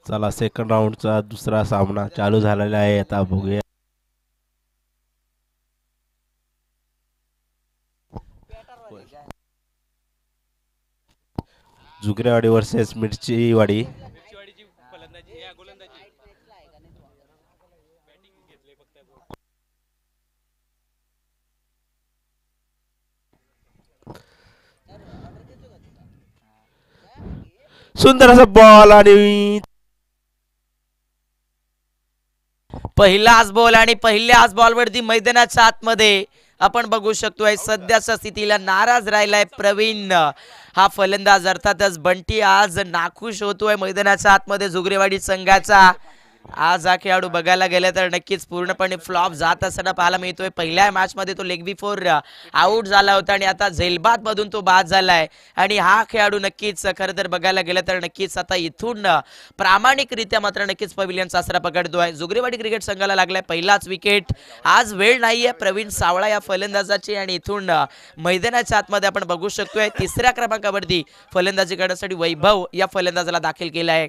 चला सेकंड राऊंडचा दुसरा सामना चालू झालेला आहे. आता बघूया. जुगरेवाडी वर्सेस मिरचीवाडी. सुंदर असा बॉल आणि पहिलाच बॉल आणि पहिल्याच बॉलवरती मैदानाच्या आतमध्ये आपण बघू शकतोय सध्याच्या स्थितीला नाराज राहिलाय प्रवीण हा फलंदाज. अर्थातच बंटी आज नाखुश होतोय मैदानाच्या आतमध्ये जुगरेवाडी संघाचा. आज हा खेळाडू बघायला गेला तर नक्कीच पूर्णपणे फ्लॉप जात असताना पाहायला मिळतोय. पहिल्या मॅच मध्ये तो लेग बिफोर आउट झाला होता आणि आता झेलबाद मधून तो बाद झालाय. आणि हा खेळाडू नक्कीच खरं तर बघायला गेला तर नक्कीच आता इथून प्रामाणिकरित्या मात्र नक्कीच पविलियन सासरा पकडतोय. जुगरेवाडी क्रिकेट संघाला लागलाय पहिलाच विकेट. आज वेळ नाहीये प्रवीण सावळा या फलंदाजाची आणि इथून मैदानाच्या आतमध्ये आपण बघू शकतोय तिसऱ्या क्रमांकावरती फलंदाजी करण्यासाठी वैभव या फलंदाजाला दाखल केलाय.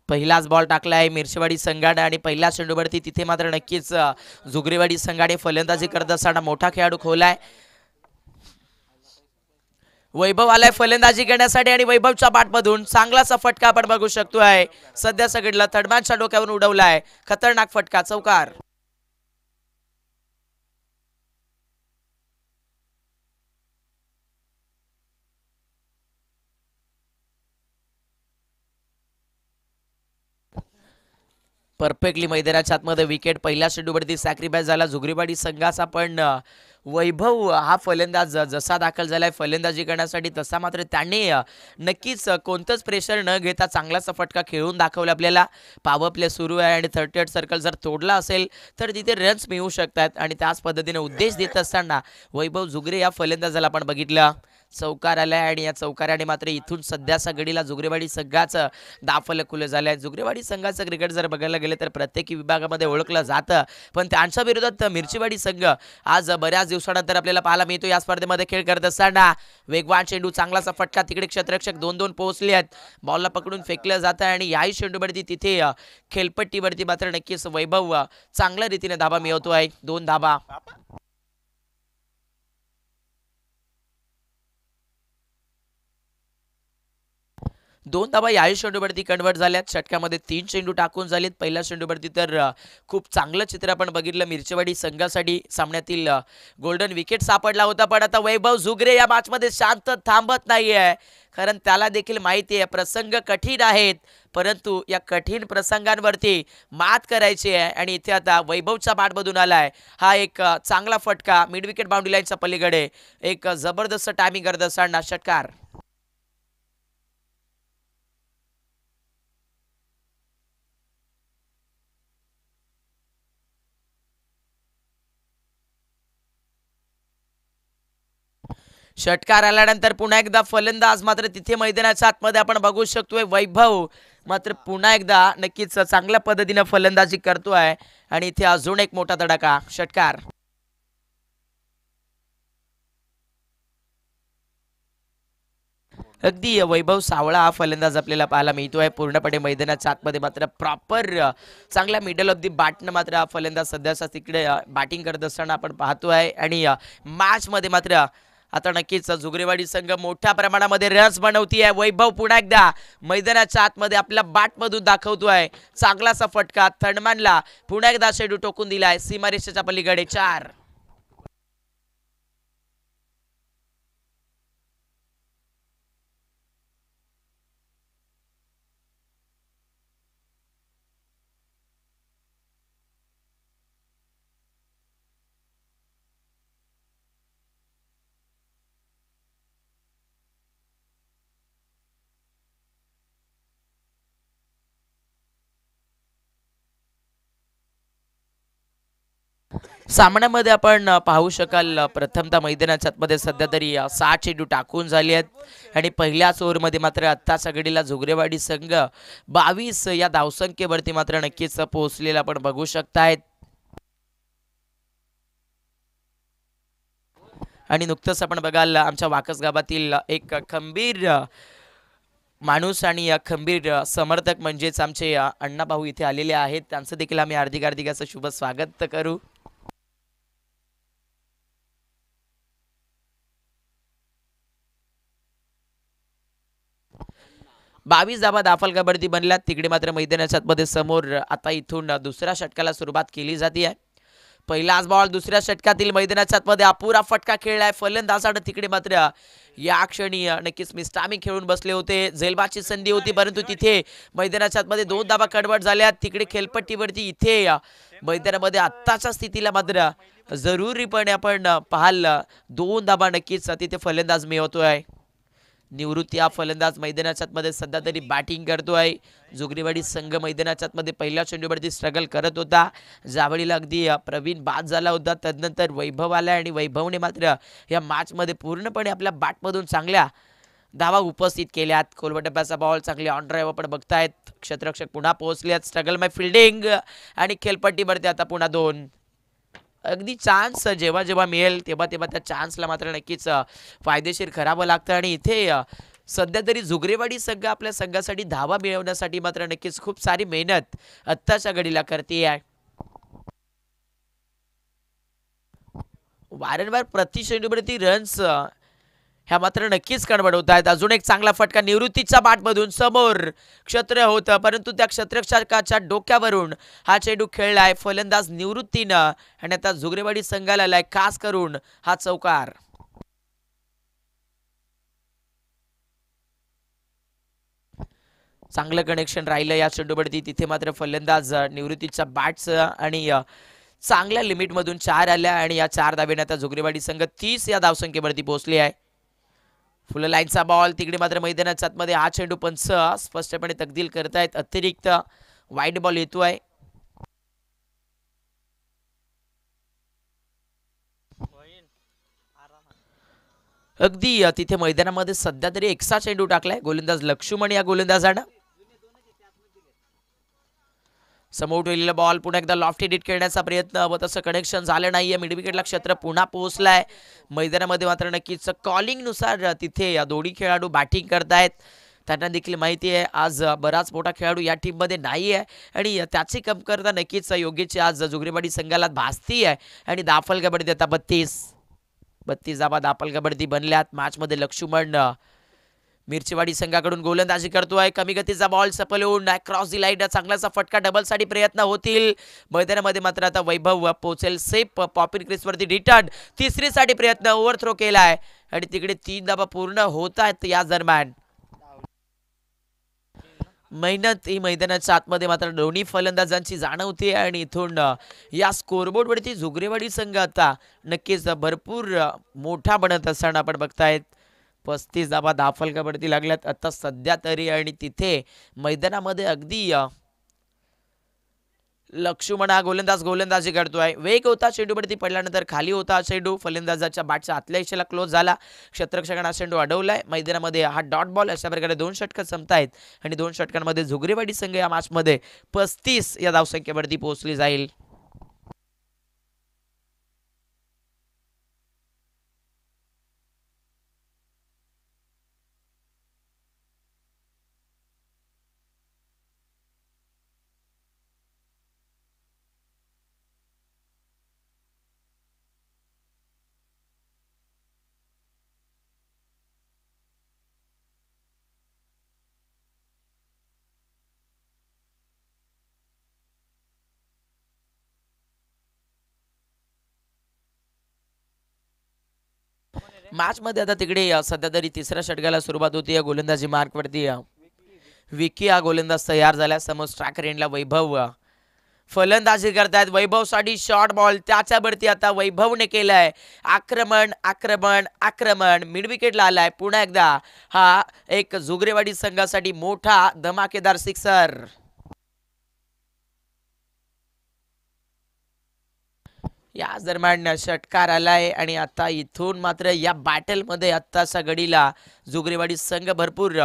पहिलाच बॉल टाकलाय मिरचीवाडी संघाने आणि पहिल्या चेंडूवरती तिथे मात्र नक्कीच जुगरेवाडी संघाने फलंदाजी करत असताना मोठा खेळाडू खोलाय. वैभव आलाय फलंदाजी करण्यासाठी आणि वैभवच्या बॅटमधून चांगलासा फटका आपण बघू शकतोय. सध्या सगळीला थर्डमॅनच्या डोक्यावरून उडवलाय. खतरनाक फटका, चौकार. परफेक्टली मैदानाच्या आतमध्ये विकेट. पहिल्या चेंडूवरती सॅक्रिफाईस झाला जुगरेवाडी संघाचा. पण वैभव हा फलंदाज जसा दाखल झालाय फलंदाजी करण्यासाठी तसा मात्र त्याने नक्कीच कोणतंच प्रेशर न घेता चांगलासा फटका खेळून दाखवला आपल्याला. पॉवर प्ले सुरू आहे आणि 38 सर्कल जर तोडला असेल तर तिथे रन्स मिळू शकतात आणि त्याच पद्धतीने उद्देश देत असताना वैभव जुगरे या फलंदाजाला आपण बघितलं. चौकार आलाय आणि या चौकाराने मात्र इथून सध्याच्या घडीला जुगरेवाडी संघाचं दाफल खुलं झालंय. जुगरेवाडी संघाचं क्रिकेट जर बघायला गेलं तर प्रत्येकी विभागामध्ये ओळखलं जातं, पण त्यांच्या विरोधात मिरचीवाडी संघ आज बऱ्याच दिवसानंतर आपल्याला पाहायला मिळतो या स्पर्धेमध्ये खेळ करत असताना. वेगवान चेंडू, चांगलासा फटका, तिकडे क्षेत्ररक्षक 2-2 पोहोचले आहेत. बॉलला पकडून फेकलं जातं आणि याही चेंडूवरती तिथे खेळपट्टीवरती मात्र नक्कीच वैभव चांगल्या रीतीने धाबा मिळवतोय. 2 धाबा. 2 धाबा याही चेंडूवरती कन्वर्ट झाल्यात. षटकामध्ये 3 चेंडू टाकून झालेत. पहिल्या चेंडूवरती तर खूप चांगलं चित्र आपण बघितलं मिरचीवाडी संघासाठी. सामन्यातील गोल्डन विकेट सापडला होता, पण आता वैभव जुगरे या मॅचमध्ये शांत थांबत नाहीये. कारण त्याला देखील माहिती आहे प्रसंग कठीण आहेत, परंतु या कठीण प्रसंगांवरती मात करायची आहे. आणि इथे आता वैभवच्या बॅटमधून आलाय हा एक चांगला फटका मिड विकेट बाउंड्री लाईनच्या पलीकडे. एक जबरदस्त टायमिंग करत असताना षटकार. षटकार आल्यानंतर पुन्हा एकदा फलंदाज मात्र तिथे मैदानाच्या आतमध्ये आपण बघू शकतोय वैभव मात्र पुन्हा एकदा नक्कीच चांगल्या पद्धतीने फलंदाजी करतोय. आणि इथे अजून एक मोठा तडाखा, षटकार. अगदी वैभव सावळा हा फलंदाज आपल्याला पाहायला मिळतोय. पूर्णपणे मैदानाच्या आतमध्ये मात्र प्रॉपर चांगल्या मिडल ऑफ दी बॅटनं मात्र हा फलंदाज सध्याचा तिकडे बॅटिंग करत असताना आपण पाहतोय. आणि मॅच मध्ये मात्र आता नक्कीच जुगरेवाडी संघ मोठ्या प्रमाणामध्ये रन्स बनवतीये. वैभव पुन्हा एकदा मैदानाच्या आतमध्ये आपल्या बॅटमधून दाखवतोय चांगलासा फटका. थर्डमॅनला पुन्हा एकदा चेंडू टोकून दिलाय सीमारेषेच्या पलीकडे. 4. सामन्यामध्ये आपण पाहू शकाल प्रथमतः मैदानाच्या आतमध्ये सध्या तरी 6 चेंडू टाकून झाले आहेत आणि पहिल्याच ओव्हरमध्ये मात्र आत्ताच घडीला जुगरेवाडी संघ 22 या धावसंख्येवरती मात्र नक्कीच पोहोचलेला आपण बघू शकतायत. आणि नुकतंच आपण बघाल आमच्या वाकस गावातील एक खंबीर माणूस आणि खंबीर समर्थक म्हणजेच आमचे अण्णा भाऊ इथे आलेले आहेत. त्यांचं देखील आम्ही हार्दिक हार्दिक असं शुभ स्वागत करू. बावीस धावा दाफल कबड्डी बनल्यात. तिकडे मात्र मैदानाच्या आतमध्ये समोर आता इथून दुसऱ्या षटकाला सुरुवात केली जाते आहे. पहिलाच बॉल दुसऱ्या षटकातील मैदानाच्या आतमध्ये अपुरा फटका खेळलाय फलंदाजाने. तिकडे मात्र या क्षणी नक्कीच मिस्टामी खेळून बसले होते. झेलबाची संधी होती परंतु तिथे मैदानाच्या आतमध्ये 2 धावा कडवट झाल्या. तिकडे खेळपट्टीवरती इथे मैदानामध्ये आत्ताच्या स्थितीला मात्र जरुरीपणे आपण पाहाल 2 धावा नक्कीच तिथे फलंदाज मिळवतोय. निवृत्ती हा फलंदाज मैदानाच्या आतमध्ये सध्या तरी बॅटिंग करतोय. जुगरीवाडी संघ मैदानाच्या आतमध्ये पहिल्या चेंडूवरती स्ट्रगल करत होता. ज्यावेळीला अगदी प्रवीण बाद झाला होता तदनंतर वैभव आला आणि वैभवने मात्र या मॅचमध्ये पूर्णपणे आपल्या बॅटमधून चांगल्या धावा उपस्थित केल्यात. कोलवटप्प्याचा बॉल चांगली ऑन ड्राईव्ह आपण बघतायत. क्षेत्ररक्षक पुन्हा पोहोचलेत. स्ट्रगल माय फिल्डिंग आणि खेळपट्टीवरती आता पुन्हा 2. अगदी चान्स जेव्हा जेव्हा मिळेल तेव्हा तेव्हा त्या चान्सला मात्र नक्कीच फायदेशीर करावं लागतं आणि इथे सध्या तरी जुगरेवाडी संघ आपल्या संघासाठी धावा मिळवण्यासाठी मात्र नक्कीच खूप सारी मेहनत आत्ताच्या घडीला करते आहे. वारंवार प्रति चेंडूवरती रन्स ह्या मात्र नक्कीच कडवडवत आहेत. अजून एक चांगला फटका निवृत्तीच्या बॅटमधून समोर क्षत्र होतं परंतु त्या क्षेत्ररक्षकाच्या डोक्यावरून हा चेंडू खेळलाय फलंदाज निवृत्तीनं आणि आता जुगरेवाडी संघाला आलाय खास करून हा चौकार. चांगलं कनेक्शन राहिलं या चेंडूवरती. तिथे मात्र फलंदाज निवृत्तीच्या बॅटचं आणि चांगल्या लिमिटमधून 4 आल्या आणि या 4 धावेने आता जुगरेवाडी संघ 30 या धावसंख्येवरती पोहोचली आहे. फुल लाईनचा बॉल तिकडे मात्र मैदानाच्या आतमध्ये हा चेंडू पंच स्पष्टपणे तकदील करतायत. अतिरिक्त वाईड बॉल येतोय. अगदी तिथे मैदानामध्ये सध्या तरी एक्स्ट्रा चेंडू टाकलाय गोलंदाज लक्ष्मण या गोलंदाजानं. समोर ठेवलेला बॉल पुन्हा एकदा लॉफ्ट हिट खेळण्याचा प्रयत्न व तसं कनेक्शन झालं नाहीये. मिड विकेटला क्षेत्र पुन्हा पोहोचलाय. मैदानामध्ये मात्र नक्कीच कॉलिंग नुसार तिथे या दोन्ही खेळाडू बॅटिंग करतायत. त्यांना देखील माहिती आहे आज बराच मोठा खेळाडू या टीममध्ये नाही आहे आणि त्याची कमतरता नक्कीच योग्यची आज जुगरेवाडी संघाला भासती आहे. आणि दाफल कबड्डी आता 32 धावा दाफल कबड्डी बनल्यात. मॅचमध्ये लक्ष्मण मिरचीवाडी संघाकडून गोलंदाजी करतोय. कमी गतीचा बॉल सफल होऊन क्रॉस दी लाईन चांगलासा फटका डबल साठी प्रयत्न होतील. मैदानामध्ये मात्र आता वैभव पोहोचेल सेफ पॉपिन क्रिसवरती रिटर्न. तिसरी साठी प्रयत्न ओव्हरथ्रो केलाय आणि तिकडे 3 धावा पूर्ण होत आहेत. या दरम्यान मेहनत ही मैदानाच्या आतमध्ये मात्र दोन्ही फलंदाजांची जाणवते आणि इथून या स्कोरबोर्डवरती जुगरेवाडी संघ आता नक्कीच भरपूर मोठा बनत असताना आपण बघतायत. 35 धावा दाफल कबड्डी लागल्यात आता सध्या तरी आणि तिथे मैदानामध्ये अगदी लक्ष्मण हा गोलंदाजी करतोय. वेग होता चेंडूवरती पडल्यानंतर खाली होता चेंडू. फलंदाजाच्या बॅटच्या आतल्या दिशेला क्लोज झाला. क्षेत्ररक्षकाने चेंडू अडवलाय. मैदानामध्ये हा डॉट बॉल. अशा प्रकारे 2 षटकं संपतायत आणि 2 षटकांमध्ये जुगरेवाडी संघ या मॅचमध्ये 35 या धावसंख्येवरती पोहोचली जाईल. मॅच मध्ये आता तिकडे सध्या तरी तिसऱ्या षटकाला सुरुवात होती. या गोलंदाजी मार्क वरती विकी हा गोलंदाज तयार झाला. समोर स्ट्रायकर एंडला वैभव फलंदाजी करतायत. वैभव साठी शॉर्ट बॉल त्याच्यावरती आता वैभवने केलाय आक्रमण आक्रमण आक्रमण. मिड विकेटला आलाय. पुन्हा एकदा हा एक जुगरेवाडी संघासाठी मोठा धमाकेदार सिक्सर. या दरम्यान षटकार आलाय आणि आता इथून मात्र या बॅटल मध्ये आत्ताचा घडीला जुगरेवाडी संघ भरपूर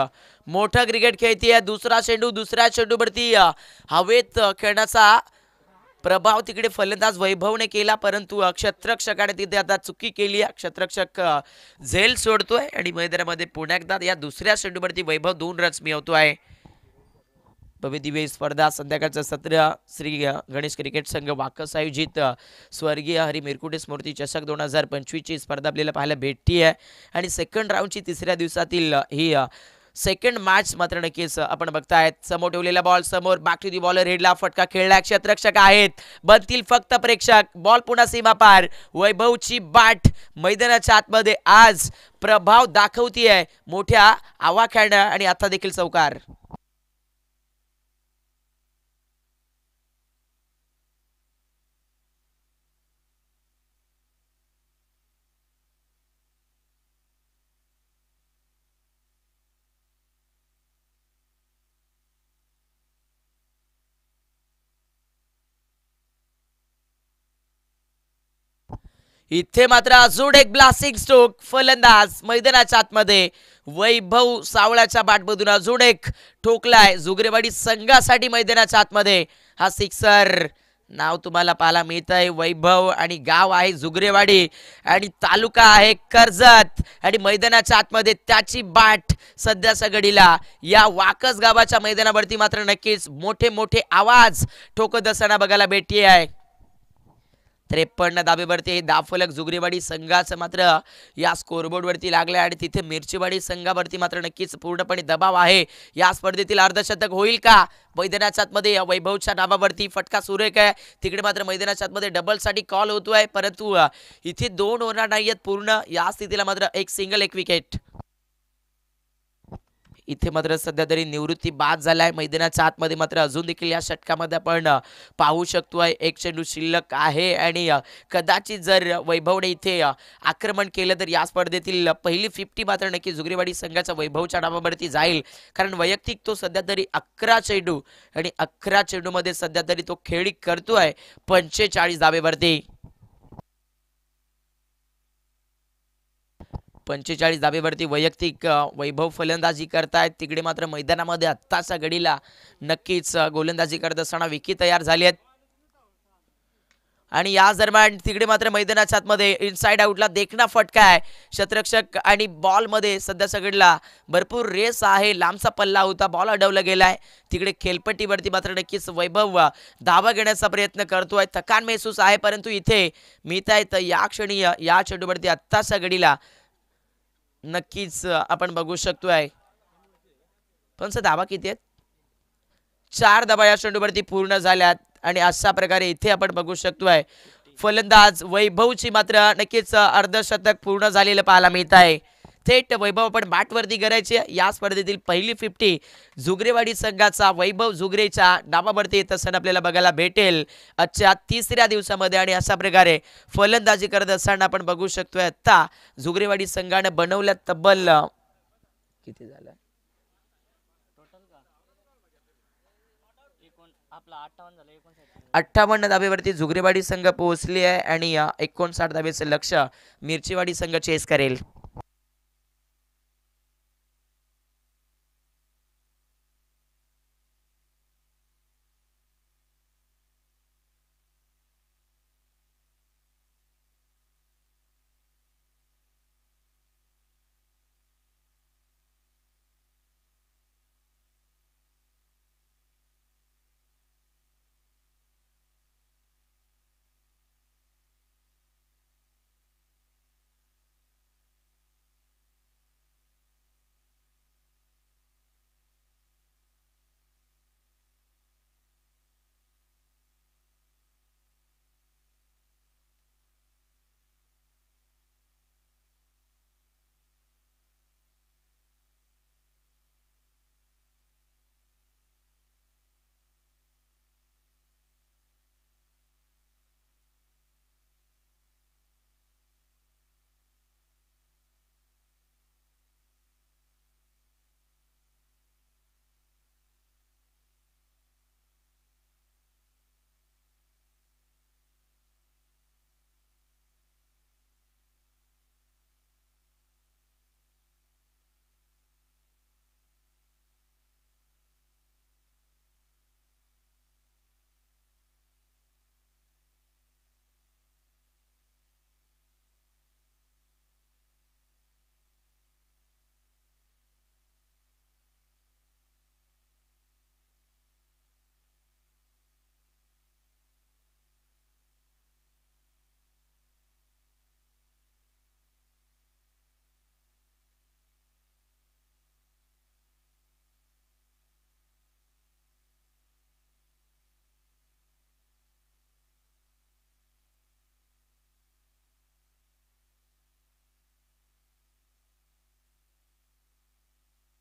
मोठा क्रिकेट खेळतीये. दुसरा चेंडू दुसऱ्या चेंडूवरती हवेत खेळण्याचा प्रभाव तिकडे फलंदाज वैभवने केला, परंतु क्षेत्ररक्षकाने तिथे आता चुकी केली आहे. क्षेत्ररक्षक झेल सोडतोय आणि मैदानामध्ये पुन्हा एकदा या दुसऱ्या चेंडूवरती वैभव 2 रन्स मिळवतोय. भव्य दिव्य स्पर्धा संध्याकाळचं सत्र श्री गणेश क्रिकेट संघ वाकस आयोजित स्वर्गीय हरी मिरकुटे स्मृती चषक 2025 ची स्पर्धा आपल्याला पाहायला भेटती आहे आणि सेकंड राऊंडची तिसऱ्या दिवसातील ही सेकंड मॅच मात्र नक्कीच आपण बघतायत. समोर ठेवलेला बॉल समोर बॅक टू दी बॉलर, हेडला फटका खेळला, क्षेत्ररक्षक आहेत, बनतील फक्त प्रेक्षक, बॉल पुन्हा सीमा पार, वैभवची बाट मैदानाच्या आतमध्ये आज प्रभाव दाखवतीये मोठ्या आवाक्यानं आणि आता देखील चौकार. इथे मात्र अजून एक ब्लास्टिंग स्ट्रोक, फलंदाज मैदानाच्या आतमध्ये वैभव सावळाच्या बॅटमधून अजून एक ठोकलाय जुगरेवाडी संघासाठी मैदानाच्या आतमध्ये. हा सिक्सर नाव तुम्हाला पाहायला मिळत आहे. वैभव आणि गाव आहे जुगरेवाडी आणि तालुका आहे कर्जत आणि मैदानाच्या आतमध्ये त्याची बाट सध्याच्या घडीला या वाकस गावाच्या मैदानावरती मात्र नक्कीच मोठे मोठे आवाज ठोकत असताना बघायला भेटते आहे. 53 धाबेवरती दाफलक जुगरीवाडी संघाचं मात्र या स्कोरबोर्ड वरती लागलाय आणि तिथे मिरचीवाडी संघावरती मात्र नक्कीच पूर्णपणे दबाव आहे. या स्पर्धेतील अर्धशतक होईल का? मैदानाच्या आतमध्ये वैभवच्या नावावरती फटका सुरेख आहे, तिकडे मात्र मैदानाच्या आतमध्ये डबल साठी कॉल होतोय, परंतु इथे 2 होणार नाहीयेत पूर्ण. या स्थितीला मात्र एक सिंगल एक विकेट. इथे मात्र सध्या तरी निवृत्ती बाद झालाय. मैदानाच्या आतमध्ये मात्र अजून देखील या षटकामध्ये आपण पाहू शकतोय एक चेंडू शिल्लक आहे आणि कदाचित जर वैभवने इथे आक्रमण केलं तर या स्पर्धेतील पहिली 50 मात्र नक्की जुगरीवाडी संघाच्या वैभवच्या नावावरती जाईल, कारण वैयक्तिक तो सध्या तरी 11 चेंडू आणि 11 चेंडू मध्ये सध्या तरी तो खेळी करतोय 45 धाबेवरती. 45 धाबेवरती वैयक्तिक वैभव फलंदाजी करतायत, तिकडे मात्र मैदानामध्ये आत्ताच्या घडीला नक्कीच गोलंदाजी करत असताना विकी तयार झाली आहेत आणि या दरम्यान तिकडे मात्र मैदानाच्या आतमध्ये इनसाइड आउटला देखणा फटका आहे. क्षेत्ररक्षक आणि बॉल मध्ये सध्या सगळीला भरपूर रेस आहे, लांबचा पल्ला होता, बॉल अडवला गेलाय. तिकडे खेलपट्टीवरती मात्र नक्कीच वैभव धावा घेण्याचा प्रयत्न करतोय, थकान महसूस आहे, परंतु इथे मिळतायत या क्षणी या चेंडूवरती आत्ताच्या घडीला नक्कीच आपण बघू शकतोय. पण धावा किती आहेत? 4 धावा या चेंडूवरती पूर्ण झाल्यात आणि अशा प्रकारे इथे आपण बघू शकतोय फलंदाज वैभवची मात्र नक्कीच अर्धशतक पूर्ण झालेलं पाहायला मिळत आहे. थेट वैभव आपण बॅटवरती करायचे. या स्पर्धेतील पहिली 50 जुगरेवाडी संघाचा वैभव जुगरेच्या नावावरती येत असताना आपल्याला बघायला भेटेल आजच्या 3ऱ्या दिवसामध्ये आणि अशा प्रकारे फलंदाजी करत असताना आपण बघू शकतोय आता जुगरेवाडी संघाने बनवल्या तब्बल किती झालं 58 धाबेवरती जुगरेवाडी संघ पोहोचली आहे आणि 59 धाबेचे लक्ष्य मिरचीवाडी संघ चेस करेल.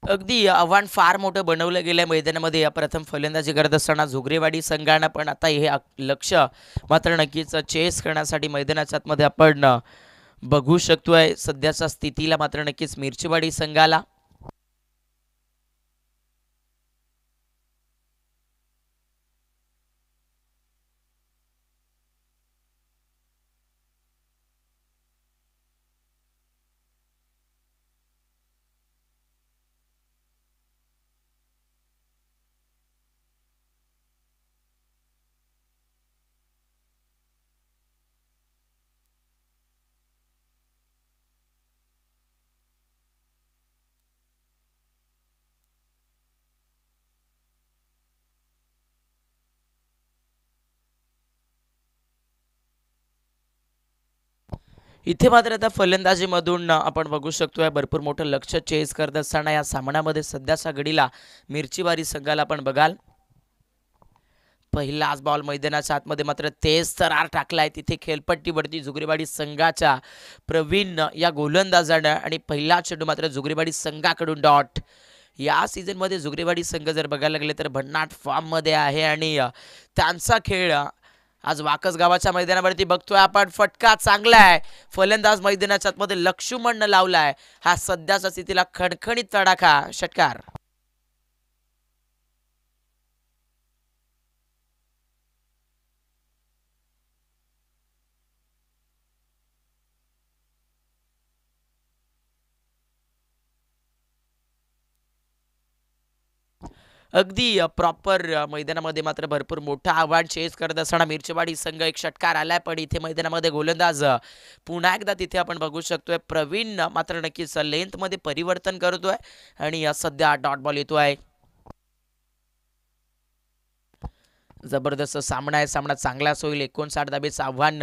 अगदी आव्हान फार मोठं बनवलं गेलंय मैदानामध्ये. या प्रथम फलंदाजी करत असताना झुगरेवाडी संघानं पण आता हे लक्ष मात्र नक्कीच चेस करण्यासाठी मैदानाच्या आतमध्ये आपण बघू शकतोय. सध्याच्या स्थितीला मात्र नक्कीच मिरचीवाडी संघाला इथे मात्र आता फलंदाजीमधून आपण बघू शकतोय भरपूर मोठं लक्ष चेस करत असताना या सामन्यामध्ये सध्याच्या घडीला मिरचीवाडी संघाला आपण बघाल. पहिलाच बॉल मैदानाच्या आतमध्ये मात्र तेज तरार टाकलाय तिथे खेळपट्टीवरती झुगरीवाडी संघाच्या प्रवीण या गोलंदाजानं, आणि पहिला चेंडू मात्र झुगरीवाडी संघाकडून डॉट. या सीझनमध्ये झुगरीवाडी संघ जर बघायला लागले तर भन्नाट फॉर्ममध्ये आहे आणि त्यांचा खेळ आज वाकस गावाच्या मैदानावरती बघतोय आपण. फटका चांगला आहे, फलंदाज मैदानाच्या आतमध्ये लक्ष्मणनं लावलाय. हा सध्याच्या स्थितीला खणखणीत तडाखा षटकार. अगदी प्रॉपर मैदानामध्ये मात्र भरपूर मोठं आव्हान चेस करत असताना मिरचीवाडी संघ एक षटकार आलाय, पण इथे मैदानामध्ये गोलंदाज पुन्हा एकदा तिथे आपण बघू शकतोय प्रवीण मात्र नक्कीच लेंथ मध्ये परिवर्तन करतोय आणि सध्या डॉट बॉल येतोय. जबरदस्त सामना आहे, सामना चांगलाच होईल. 59 धाबेचं आव्हान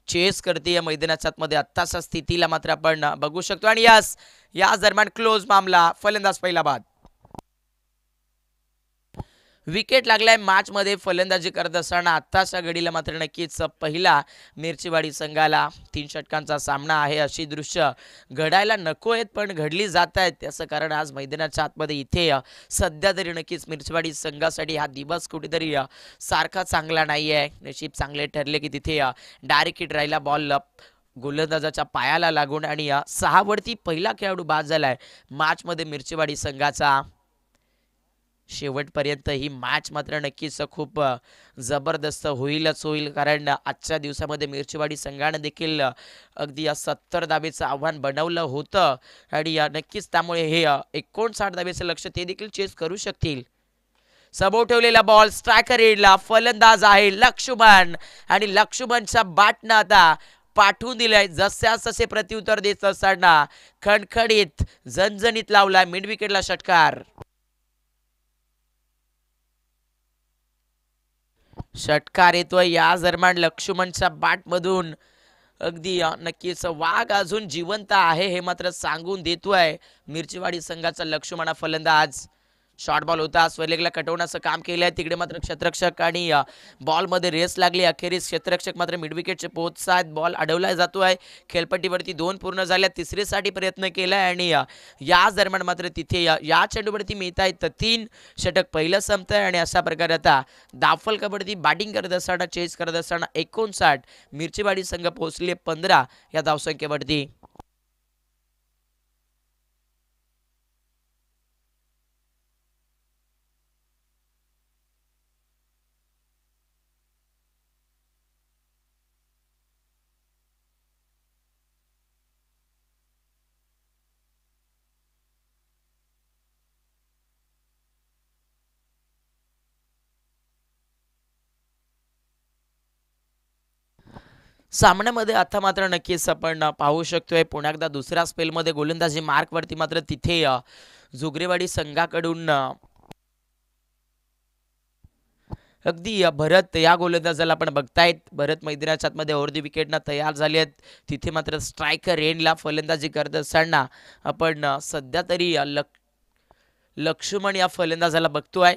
चेस करते या मैदानाच्या आतमध्ये. आत्ताच्या स्थितीला मात्र आपण बघू शकतो आणि या दरम्यान क्लोज मामला. फलंदाज पहिला बाद. विकेट लागलाय मॅच मध्ये फलंदाजी करत असताना. आत्ताच्या घडीला मात्र नक्कीच पहिला मिरचीवाडी संघाला 3 षटकांचा सामना आहे. अशी दृश्य घडायला नको आहेत पण घडली जात आहेत. त्याचं कारण आज मैदानाच्या आतमध्ये इथे सध्या तरी नक्कीच मिरचीवाडी संघासाठी हा दिवस कुठेतरी सारखा चांगला नाही आहे. नशीब चांगले ठरले की तिथे डायरेक्ट हिट राहिला बॉल गोलंदाजाच्या पायाला लागून आणि 6 वरती पहिला खेळाडू बाद झालाय मॅच मध्ये मिरचीवाडी संघाचा. शेवटपर्यंत ही मॅच मात्र नक्कीच खूप जबरदस्त होईलच होईल, कारण आजच्या दिवसामध्ये मिरचीवाडी संघाने देखील अगदी 70 धाबेचं आव्हान बनवलं होतं आणि नक्कीच त्यामुळे हे 59 धाबेचं लक्ष ते देखील चेस करू शकतील. समोर ठेवलेला बॉल स्ट्रायकर एडला. फलंदाज आहे लक्ष्मण आणि लक्ष्मणच्या बॅटनं आता पाठवून दिलाय. जस्यास तसे प्रत्युत्तर देत असताना खणखणीत झणझणीत लावलाय मिड विकेटला षटकार. षटकार येतोय या दरम्यान लक्ष्मणच्या बॅटमधून. अगदी नक्कीच वाघ अजून जिवंत आहे हे मात्र सांगून देतोय मिरचीवाडी संघाचा लक्ष्मण फलंदाज. शॉर्ट बॉल होता, स्वलेगला कटवण्याचं काम केलंय. तिकडे मात्र क्षेत्ररक्षक आणि बॉल मध्ये रेस लागली. अखेरीस क्षेत्ररक्षक मात्र मिड विकेटचे पोहोचत. बॉल अडवला जातोय. खेळपट्टीवरती 2 पूर्ण झाल्या. तिसरीसाठी प्रयत्न केलाय आणि या दरम्यान मात्र तिथे या चेंडूवरती मिळत आहेत 3 षटक पहिलं संपतंय आणि अशा प्रकारे आता दाफल कबड्डी बॅटिंग करत असताना चेस करत असताना 59 मिरचीवाडी संघ पोहोचले 15 या धावसंख्येवरती. सामन्यामध्ये आता मात्र नक्कीच आपण पाहू शकतोय पुन्हा एकदा दुसऱ्या स्पेलमध्ये गोलंदाजी मार्कवरती मात्र तिथे झुगरेवाडी संघाकडून अगदी भरत या गोलंदाजाला आपण बघतायत. भरत मैदानाच्या आतमध्ये ओव्हर विकेटनं तयार झाले आहेत. तिथे मात्र स्ट्रायकर एंडला फलंदाजी करत असताना आपण सध्या तरी लक्ष्मण या फलंदाजाला बघतोय.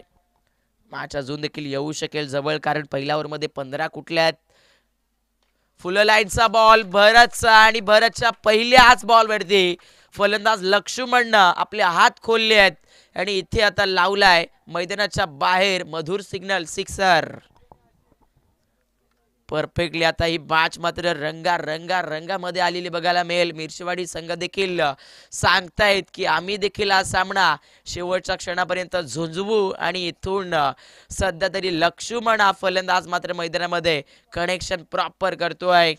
मॅच अजून देखील येऊ शकेल जवळ, कारण पहिल्या ओव्हरमध्ये 15 कुठल्या आहेत. फुल लाईनचा बॉल भरतचा आणि भरतच्या पहिल्याच बॉलवरती फलंदाज लक्ष्मण आपले हात खोलले आहेत आणि इथे आता लावलाय मैदानाच्या बाहेर मधुर सिग्नल सिक्सर. परफेक्टली आता ही मॅच मात्र रंगामध्ये आलेली बघायला मिळेल. मिरचीवाडी संघ देखील सांगतायत की आम्ही देखील हा सामना शेवटच्या क्षणापर्यंत झुंजवू आणि इथून सध्या तरी लक्ष्मण हा फलंदाज मात्र मैदानामध्ये कनेक्शन प्रॉपर करतोय.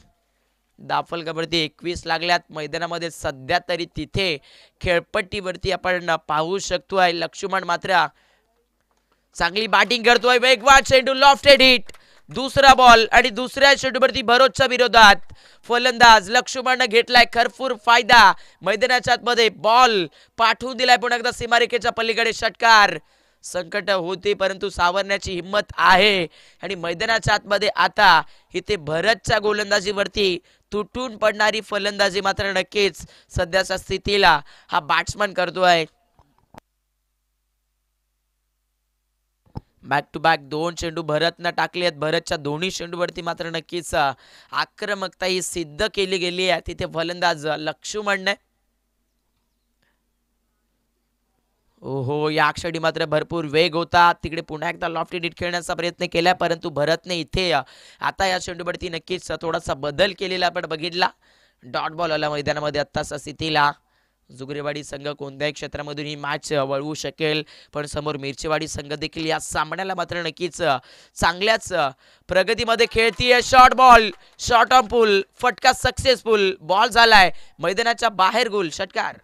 दाफलकावरती 21 लागल्यात मैदानामध्ये सध्या तरी तिथे खेळपट्टीवरती आपण पाहू शकतोय. लक्ष्मण मात्र चांगली बॅटिंग करतोय. वेगवान चेंडू लॉफ्टेड हिट. दुसरा बॉल आणि दुसऱ्या चेंडूवरती भरोच्या विरोधात फलंदाज लक्ष्मण घेतलाय खरपूर फायदा. मैदानाच्या आतमध्ये बॉल पाठवून दिलाय पुन्हा एकदा सीमारेखेच्या पलीकडे षटकार. संकट होते परंतु सावरण्याची हिम्मत आहे आणि मैदानाच्या आतमध्ये आता इथे भरतच्या गोलंदाजीवरती तुटून पडणारी फलंदाजी मात्र नक्कीच सध्याच्या स्थितीला हा बॅट्समन करतोय. बॅक टू बॅक 2 चेंडू भरतनं टाकले आहेत. भरतच्या दोन्ही चेंडूवरती मात्र नक्कीच आक्रमकता ही सिद्ध केली गेली आहे. तिथे फलंदाज लक्ष्मण. ओहो, या क्षणी मात्र भरपूर वेग होता. तिकडे पुन्हा एकदा लॉफ्टेड हिट खेळण्याचा प्रयत्न केला परंतु भरतने इथे आता या चेंडूवरती नक्कीच थोडासा बदल केलेला आपण बघितला. डॉट बॉल आला मैदानामध्ये आत्ताच्या स्थितीला. जुगरेवाडी संघ कोणत्याही क्षेत्रामधून ही मॅच वळवू शकेल पण समोर मिरचीवाडी संघ देखील या सामन्याला मात्र नक्कीच चांगल्याच प्रगतीमध्ये खेळतीये. शॉर्ट बॉल, शॉर्ट ऑन पुल, फटका सक्सेसफुल. बॉल झालाय मैदानाच्या बाहेर, गोल, षटकार.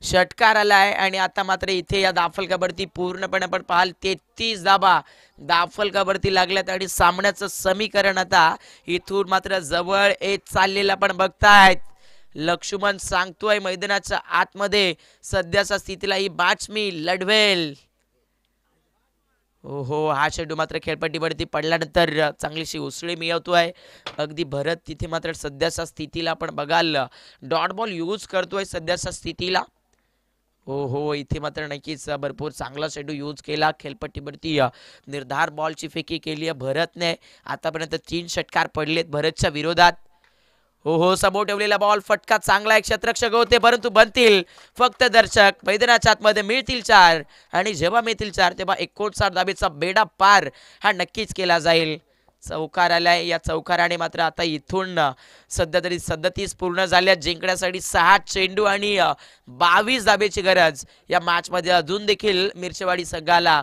षटकार आलाय आणि आता मात्र इथे या दाफलकावरती पूर्णपणे आपण पाहाल 33 धाबा दाफलकावरती लागल्यात आणि सामन्याचं समीकरण आता इथून मात्र जवळ येत चाललेलं आपण बघतायत. लक्ष्मण सांगतोय मैदानाच्या आतमध्ये सध्याच्या स्थितीला ही मॅच मी लढवेल. ओहो, हा चेंडू मात्र खेळपट्टीवरती पडल्यानंतर चांगलीशी उसळी मिळवतोय. अगदी भरत तिथे मात्र सध्याच्या स्थितीला आपण बघाल डॉट बॉल यूज करतोय सध्याच्या स्थितीला. हो, इथे मात्र नक्कीच भरपूर चांगला चेंडू यूज केला. खेळपट्टीवरती निर्धार बॉलची फेकी केली आहे भरतने. आतापर्यंत 3 षटकार पडलेत भरतच्या विरोधात. हो, समोर ठेवलेला बॉल, फटका चांगला, एक क्षेत्ररक्षक होते परंतु बनतील फक्त दर्शक. मैदानाच्या आतमध्ये मिळतील 4 आणि जेव्हा मिळतील 4 तेव्हा 59 धाबेचा बेडा पार हा नक्कीच केला जाईल. चौकार आलाय. या चौकाराने मात्र आता इथून सध्या तरी 37 पूर्ण झाल्या. जिंकण्यासाठी 6 चेंडू आणि 22 धाबेची गरज या मॅच मध्ये अजून देखील मिरचीवाडी संघाला.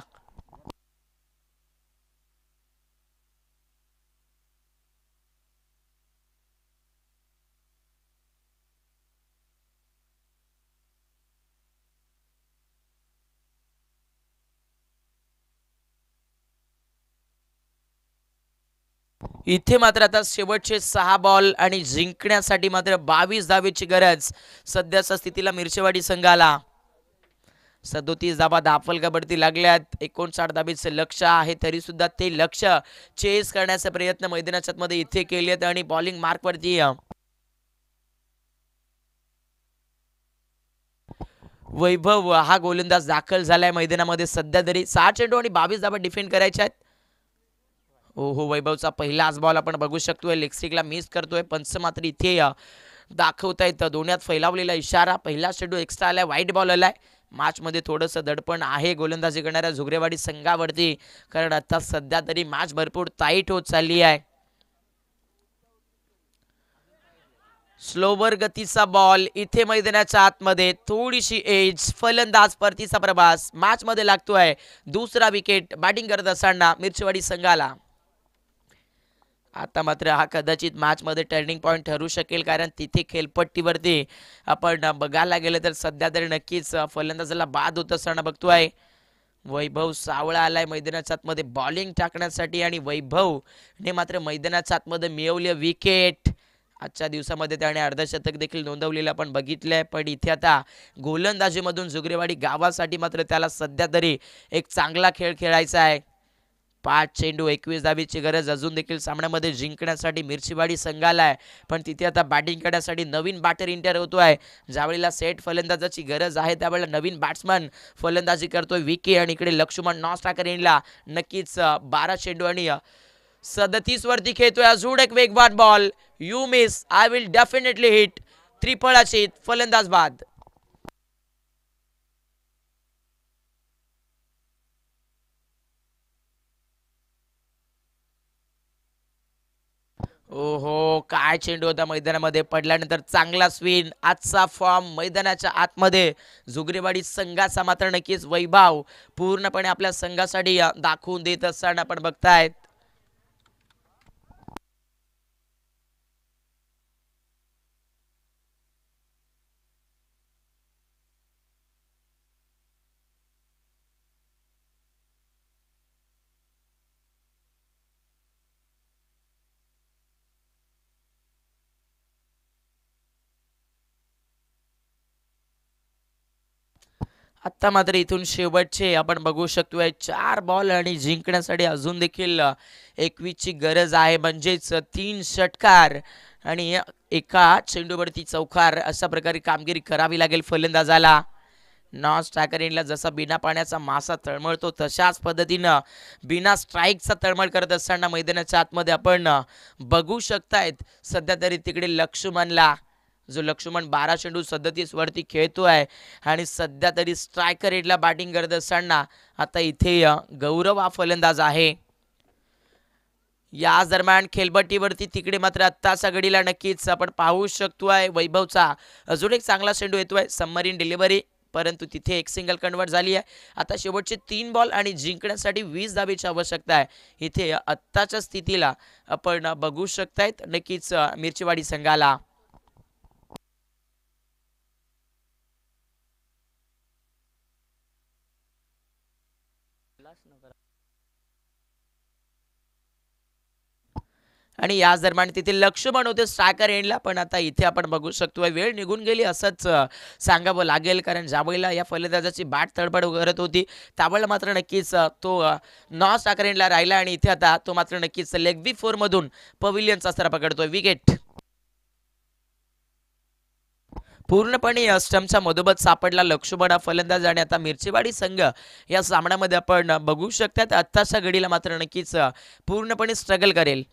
इथे मात्र आता शेवटचे 6 बॉल आणि जिंकण्यासाठी मात्र 22 धावेची गरज सध्याच्या स्थितीला मिरचीवाडी संघाला. 37 धाबा दाफलकावरती लागल्यात. 59 धाबेचे लक्ष आहे तरी सुद्धा ते लक्ष चेस करण्याचा प्रयत्न मैदानाच्या मध्ये इथे केलेत आणि बॉलिंग मार्क वरती वैभव हा गोलंदाज दाखल झालाय मैदानामध्ये. सध्या तरी 6 चेंडू आणि 22 धाबा डिफेंड करायच्या आहेत. ओहो, वैभवचा पहिलाच बॉल आपण बघू शकतोय लेग स्टिकला मिस करतोय. पंच मात्र इथे दाखवतायत दोन्यात फैलावलेला इशारा. पहिला चेंडू एक्स्ट्रा आलाय, वाईट बॉल आलाय. मॅच मध्ये थोडंसं दडपण आहे गोलंदाजी करणाऱ्या जुगरेवाडी संघावरती कारण आता सध्या तरी मॅच भरपूर टाईट होत चालली आहे. स्लोवर गतीचा बॉल इथे मैदानाच्या आतमध्ये, थोडीशी एज. फलंदाज परतीचा प्रवास मॅच मध्ये लागतोय. दुसरा विकेट बॅटिंग करत असताना मिरचीवाडी संघाला. आता मात्र हा कदाचित मॅच मध्ये टर्निंग पॉइंट ठरू शकेल कारण तिथे खेळपट्टीवरती आपण बघायला गेलं तर सध्या तरी नक्कीच फलंदाजाला बाद होत असताना बघतोय. वैभव सावळा आलाय मैदानाच्या आतमध्ये बॉलिंग टाकण्यासाठी आणि वैभवने मात्र मैदानाच्या आतमध्ये मिळवले विकेट. आजच्या दिवसामध्ये त्याने अर्धशतक देखील नोंदवलेलं आपण बघितलंय पण इथे आता गोलंदाजीमधून जुगरेवाडी गावासाठी मात्र त्याला सध्या तरी एक चांगला खेळ खेळायचा आहे. 5 चेंडू 21 धाबीची गरज अजून देखील सामन्यामध्ये जिंकण्यासाठी मिरचीवाडी संघाला आहे. पण तिथे आता बॅटिंग करण्यासाठी नवीन बॅटर इंटर होतोय. ज्यावेळेला सेट फलंदाजाची गरज आहे त्यावेळेला नवीन बॅट्समन फलंदाजी करतोय विकी, आणि इकडे लक्ष्मण नॉस्टाकर येईनला नक्कीच 12 चेंडू आणि 37 वरती खेळतोय. अजून एक वेगवान ball, you miss I will definitely hit, त्रिफळाची फलंदाज बाद. ओहो, काय चेंडू होता मैदानामध्ये पडल्यानंतर. चांगला स्विंग, आजचा फॉर्म मैदानाच्या आतमध्ये जुगरेवाडी संघाचा मात्र नक्कीच वैभव पूर्णपणे आपल्या संघासाठी दाखवून देत असताना आपण बघतायत. आता मात्र इथून शेवटचे आपण बघू शकतोय 4 बॉल आणि जिंकण्यासाठी अजून देखील 21 ची गरज आहे. म्हणजेच 3 षटकार आणि एका चेंडूवरती चौकार अशा प्रकारे कामगिरी करावी लागेल फलंदाजाला. नॉन जसा बिना पाण्याचा मासा तळमळतो तशाच पद्धतीनं बिना स्ट्राईकचा तळमळ करत असताना मैदानाच्या आतमध्ये आपण बघू शकतायत. सध्या तरी तिकडे लक्ष्मणला, जो लक्ष्मण 12 चेंडू 37 वरती खेळतोय आणि सध्या तरी स्ट्रायकर रेडला बॅटिंग करत असताना आता इथे गौरव हा फलंदाज आहे. या दरम्यान खेळपट्टीवरती तिकडे मात्र आत्ताचा घडीला नक्कीच आपण पाहू शकतोय वैभवचा अजून एक चांगला चेंडू येतोय. सबमरीन डिलिव्हरी, परंतु तिथे एक सिंगल कन्वर्ट झाली आहे. आता शेवटचे 3 बॉल आणि जिंकण्यासाठी 20 धाबीची आवश्यकता आहे. इथे आत्ताच्या स्थितीला आपण बघू शकतायत नक्कीच मिरचीवाडी संघाला. आणि याच दरम्यान तिथे लक्ष्मण होते स्ट्रायकर एंडला, पण आता इथे आपण बघू शकतो वेळ निघून गेली असंच सांगावं लागेल. कारण ज्यावेळेला या फलंदाजाची बॅट तडफड करत होती त्यावेळेला मात्र नक्कीच तो नॉन स्ट्रायकर एंडला राहिला आणि इथे आता तो मात्र नक्कीच लेग बी 4 मधून पविलियनचा सरा पकडतोय. विकेट पूर्णपणे स्टंपच्या मधोमध सापडला लक्ष्मण हा फलंदाज. आणि आता मिरचीवाडी संघ या सामन्यामध्ये आपण बघू शकतात आत्ताच्या घडीला मात्र नक्कीच पूर्णपणे स्ट्रगल करेल.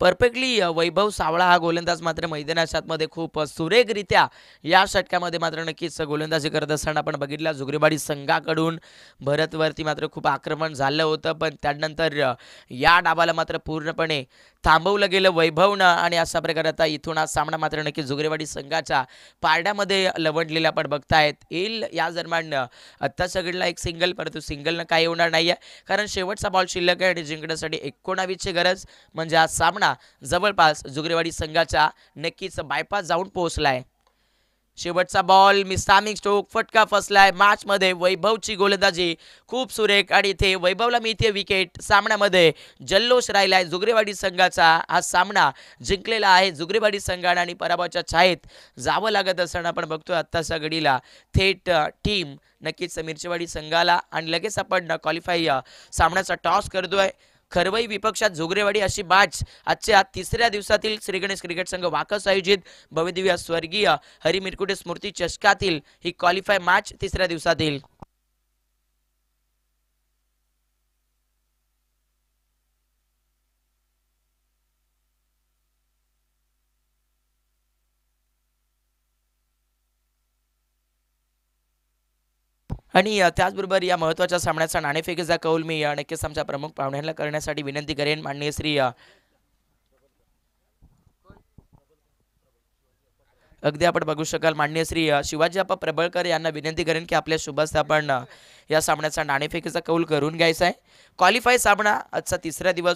परफेक्टली वैभव सावळा हा गोलंदाज मात्र मैदानाच्या आतमध्ये खूप सुरेखरित्या या षटकामध्ये मात्र नक्कीच गोलंदाजी करत असताना आपण बघितलं. जुगरीवाडी संघाकडून भरतवरती मात्र खूप आक्रमण झालं होतं, पण त्यानंतर या डावाला मात्र पूर्णपणे थांबवलं गेलं वैभवनं. आणि अशा प्रकारे आता इथून हा सामना मात्र नक्कीच जुगरेवाडी संघाच्या पारड्यामध्ये लवंडलेला आपण बघतायत येईल. या दरम्यान आत्ताच्या घडीला एक सिंगल, परंतु सिंगलनं काही होणार नाही आहे कारण शेवटचा बॉल शिल्लक आहे आणि जिंकण्यासाठी 19 ची गरज. म्हणजे हा सामना जवळपास जुगरेवाडी संघाचा नक्कीच बायपास जाऊन पोहोचलाय. शेवटचा बॉल मिसामिंग स्ट्रोक, फटका फसलाय. मॅच मध्ये वैभवची गोलंदाजी खूप सुरेख आणि इथे वैभवला मिळते विकेट. सामन्यामध्ये जल्लोष राहिलाय जुगरेवाडी संघाचा. हा सामना जिंकलेला आहे जुगरेवाडी संघाने आणि पराभवाच्या छायेत जावं लागत असताना आपण बघतोय आत्ताच्या घडीला थेट टीम नक्कीच मिरचीवाडी संघाला. आणि लगेच आपण क्वालिफाय सामन्याचा टॉस करतोय. खरवई विपक्षात जोगरेवाडी अशी मॅच आजच्या 3ऱ्या दिवसातील श्री गणेश क्रिकेट संघ वाकस आयोजित भव्यदिव्य स्वर्गीय हरी मिरकुटे स्मृती चषकातील ही क्वालिफाय मॅच 3ऱ्या दिवसातील. आणि त्याचबरोबर या महत्त्वाच्या सामन्याचा नाणेफेकीचा कौल मी नक्कीच आमच्या प्रमुख पाहुण्यांना करण्यासाठी विनंती करेन. माननीय श्री अगदी आपण बघू शकाल माननीय श्री शिवाजी आप्पा प्रबळकर यांना विनंती करेन की आपल्या शुभस्ते आपण या सामन्याचा नाणेफेकीचा कौल करून घ्यायचा आहे. क्वालिफाय सामना आजचा 3रा दिवस